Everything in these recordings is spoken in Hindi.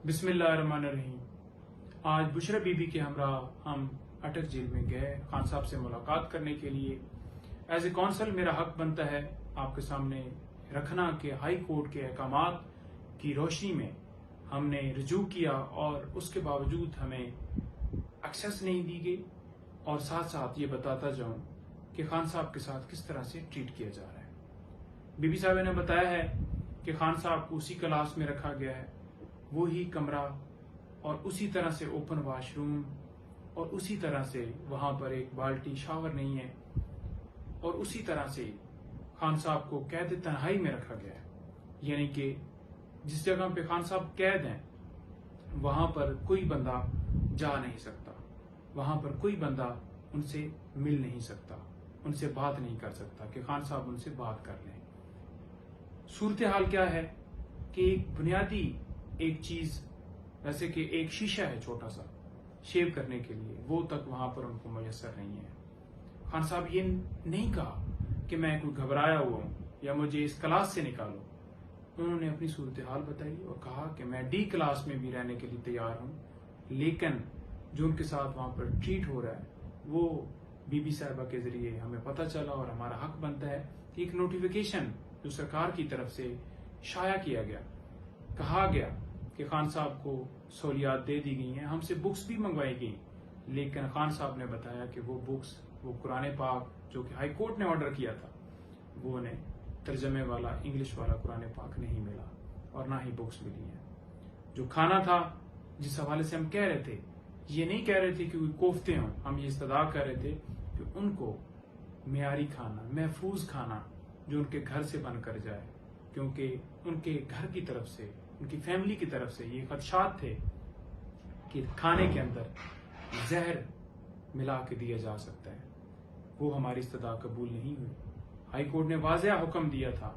बिस्मिल्लाहिर्रहमानिर्रहीम। आज बुशरा बीबी के हमरा हम अटक जेल में गए खान साहब से मुलाकात करने के लिए। एज ए कौंसल मेरा हक बनता है आपके सामने रखना कि हाई कोर्ट के अहकामात की रोशनी में हमने रजू किया और उसके बावजूद हमें एक्सेस नहीं दी गई, और साथ साथ ये बताता जाऊं कि खान साहब के साथ किस तरह से ट्रीट किया जा रहा है। बीबी साहब ने बताया है कि खान साहब को उसी क्लास में रखा गया है, वो ही कमरा और उसी तरह से ओपन वॉशरूम और उसी तरह से वहां पर एक बाल्टी शावर नहीं है, और उसी तरह से खान साहब को कैद तन्हाई में रखा गया है। यानी कि जिस जगह पे खान साहब कैद हैं वहां पर कोई बंदा जा नहीं सकता, वहां पर कोई बंदा उनसे मिल नहीं सकता, उनसे बात नहीं कर सकता कि खान साहब उनसे बात कर लें। सूरत हाल क्या है कि एक बुनियादी एक चीज, वैसे कि एक शीशा है छोटा सा शेव करने के लिए, वो तक वहां पर उनको मुयसर नहीं है। खान साहब ये नहीं कहा कि मैं कोई घबराया हुआ हूं या मुझे इस क्लास से निकालो। उन्होंने अपनी सूरत हाल बताई और कहा कि मैं डी क्लास में भी रहने के लिए तैयार हूं, लेकिन जो उनके साथ वहां पर ट्रीट हो रहा है वो बीबी साहिबा के जरिए हमें पता चला, और हमारा हक बनता है कि एक नोटिफिकेशन जो सरकार की तरफ से शाया किया गया, कहा गया कि खान साहब को सहूलियात दे दी गई हैं, हमसे बुक्स भी मंगवाई गई, लेकिन खान साहब ने बताया कि वो बुक्स, वो कुरान पाक जो कि हाई कोर्ट ने ऑर्डर किया था, वो उन्हें तर्जमे वाला इंग्लिश वाला कुरान पाक नहीं मिला और ना ही बुक्स मिली हैं। जो खाना था जिस हवाले से हम कह रहे थे, ये नहीं कह रहे थे कि कोई कोफ्ते हों, हम ये इस्तदा कर रहे थे कि उनको मियारी खाना, महफूज खाना जो उनके घर से बनकर जाए, क्योंकि उनके घर की तरफ से, उनकी फैमिली की तरफ से ये खदशात थे कि खाने के अंदर जहर मिला के दिया जा सकता है। वो हमारी इस्तदा कबूल नहीं हुई। हाई कोर्ट ने वाज़ेह हुक्म दिया था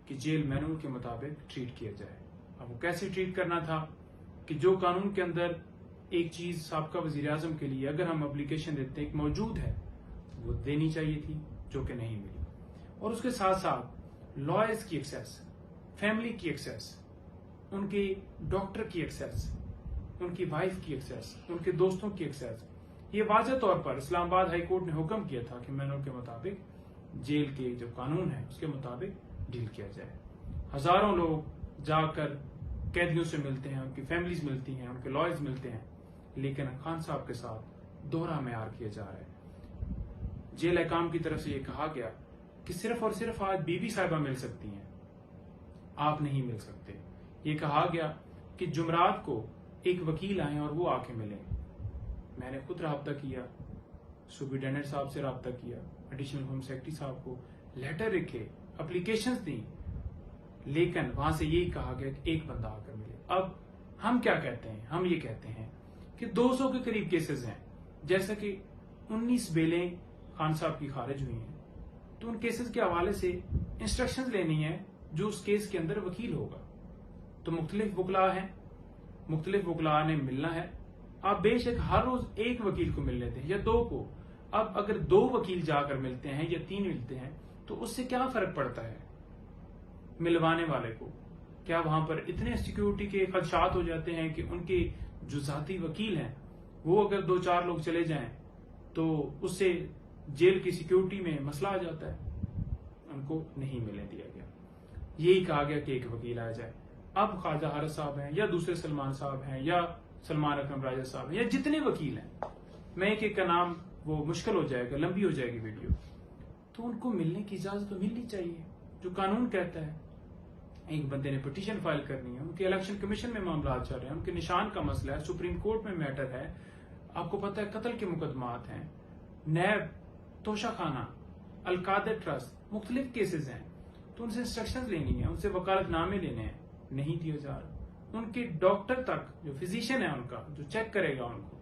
कि जेल मैनुअल के मुताबिक ट्रीट किया जाए। अब वो कैसे ट्रीट करना था कि जो कानून के अंदर एक चीज साबका वजीर आजम के लिए अगर हम एप्लीकेशन देते हैं मौजूद है, वो देनी चाहिए थी, जो कि नहीं मिली। और उसके साथ साथ लॉयर्स की एक्सेस, फैमिली की एक्सेस, उनके डॉक्टर की एक्सेस, उनकी वाइफ की एक्सेस, उनके दोस्तों की एक्सेस, ये वाज़ेह तौर पर इस्लामाबाद हाई कोर्ट ने हुक्म किया था कि मैनुअल के मुताबिक जेल के जो कानून है उसके मुताबिक डील किया जाए। हजारों लोग जाकर कैदियों से मिलते हैं, उनकी फैमिलीज मिलती हैं, उनके लॉयर्स मिलते हैं, लेकिन खान साहब के साथ दोहरा मेयार किया जा रहा है। जेल अहकाम की तरफ से यह कहा गया कि सिर्फ और सिर्फ आज बीबी साहिबा मिल सकती हैं, आप नहीं मिल सकते। ये कहा गया कि जुमरात को एक वकील आए और वो आके मिले। मैंने खुद राब्ता किया, सुप्रिटेंडेंट साहब से राब्ता किया, एडिशनल होम सेक्रेटरी साहब को लेटर लिखे, एप्लीकेशंस दी, लेकिन वहां से यही कहा गया कि एक बंदा आकर मिले। अब हम क्या कहते हैं? हम ये कहते हैं कि 200 के करीब केसेस हैं, जैसा कि 19 बेलें खान साहब की खारिज हुई हैं, तो उन केसेस के हवाले से इंस्ट्रक्शंस लेनी है जो उस केस के अंदर वकील होगा। तो मुख्तलिफ वकला हैं, मुख्तलिफ वकला ने मिलना है। आप बेशक हर रोज एक वकील को मिल लेते हैं या दो को, अब अगर 2 वकील जाकर मिलते हैं या 3 मिलते हैं तो उससे क्या फर्क पड़ता है मिलवाने वाले को? क्या वहां पर इतने सिक्योरिटी के खदशात हो जाते हैं कि उनके जो जाती वकील हैं वो अगर 2-4 लोग चले जाएं तो उससे जेल की सिक्योरिटी में मसला आ जाता है? उनको नहीं मिलने दिया गया। यही कहा गया कि एक वकील आ जाए। अब ख्वाजा हारिस साहब हैं या दूसरे सलमान साहब हैं या सलमान अकरम राजा साहब हैं या जितने वकील हैं, मैं एक का नाम, वो मुश्किल हो जाएगा, लंबी हो जाएगी वीडियो, तो उनको मिलने की इजाजत तो मिलनी चाहिए। जो कानून कहता है एक बंदे ने पिटीशन फाइल करनी है, उनके इलेक्शन कमीशन में मामला चल रहे हैं, उनके निशान का मसला है, सुप्रीम कोर्ट में मैटर है, आपको पता है कत्ल के मुकदमात हैं, नैब, तोशाखाना, अलकादर ट्रस्ट, मुख्तलिफ केसेस हैं, तो उनसे इंस्ट्रक्शन लेनी है, उनसे वकालतनामे लेने हैं, नहीं दिया जा रहा। उनके डॉक्टर तक, जो फिजिशियन है उनका, जो चेक करेगा उनको,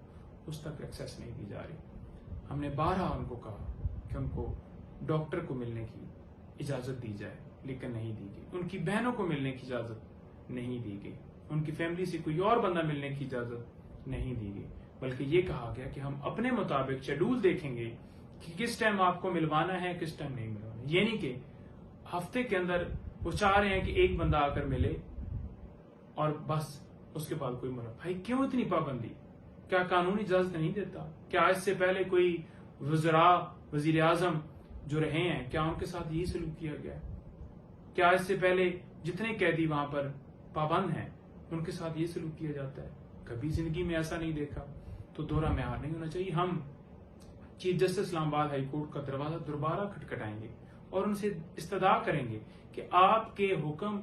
उस तक एक्सेस नहीं दी जा रही। हमने 12 उनको कहा कि उनको डॉक्टर को मिलने की इजाजत दी जाए, लेकिन नहीं दी गई। उनकी बहनों को मिलने की इजाजत नहीं दी गई, उनकी फैमिली से कोई और बंदा मिलने की इजाजत नहीं दी गई, बल्कि ये कहा गया कि हम अपने मुताबिक शेड्यूल देखेंगे कि किस टाइम आपको मिलवाना है, किस टाइम नहीं मिलवाना। ये नहीं कि हफ्ते के अंदर वो चाह रहे हैं कि एक बंदा आकर मिले और बस उसके बाद कोई मुलाकात। भाई क्यों इतनी पाबंदी? क्या कानून इजाजत नहीं देता? क्या इससे पहले कोई वज़रा, वजीर आजम जो रहे हैं, क्या उनके साथ यही सलूक किया गया? क्या इससे पहले जितने कैदी वहां पर पाबंद हैं उनके साथ ये सलूक किया जाता है? कभी जिंदगी में ऐसा नहीं देखा। तो दोहरा म्यार नहीं होना चाहिए। हम chief justice Islamabad high court का दरवाजा दोबारा खटखटाएंगे और उनसे इस्तदा करेंगे कि आपके हुक्म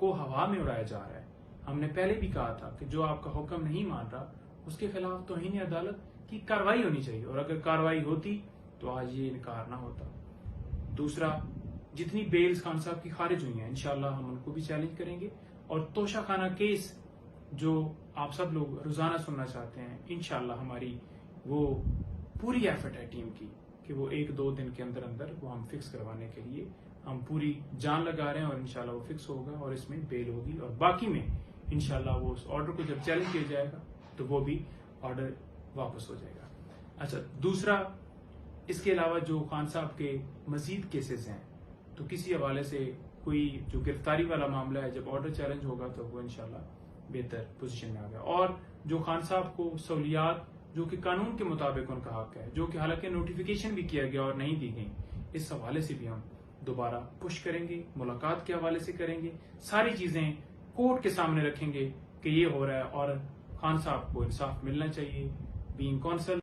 को हवा में उड़ाया जा रहा है। हमने पहले भी कहा था कि जो आपका हुक्म नहीं मान रहा उसके खिलाफ तौहीन अदालत की कार्रवाई होनी चाहिए, और अगर कार्रवाई होती तो आज ये इनकार ना होता। दूसरा, जितनी बेल्स खान साहब की खारिज हुई हैं इंशाल्लाह हम उनको भी चैलेंज करेंगे, और तोशा खाना केस जो आप सब लोग रोजाना सुनना चाहते हैं, इंशाल्लाह हमारी वो पूरी एफर्ट है टीम की कि वो 1-2 दिन के अंदर अंदर वो हम फिक्स करवाने के लिए हम पूरी जान लगा रहे हैं, और इंशाल्लाह वो फिक्स होगा और इसमें बेल होगी। और बाकी में इंशाल्लाह वो उस ऑर्डर को जब चैलेंज किया जाएगा तो वो भी ऑर्डर वापस हो जाएगा। अच्छा, दूसरा, इसके अलावा जो खान साहब के मजीद केसेस हैं, तो किसी हवाले से कोई जो गिरफ्तारी वाला मामला है, जब ऑर्डर चैलेंज होगा तो वो इंशाल्लाह बेहतर पोजीशन में आ गया। और जो खान साहब को सहूलियात जो कि कानून के मुताबिक उनका हक है, जो कि हालांकि नोटिफिकेशन भी किया गया और नहीं दी गई, इस हवाले से भी हम दोबारा पुश करेंगे, मुलाकात के हवाले से करेंगे, सारी चीजें कोर्ट के सामने रखेंगे कि ये हो रहा है और खान साहब को इंसाफ मिलना चाहिए। Being council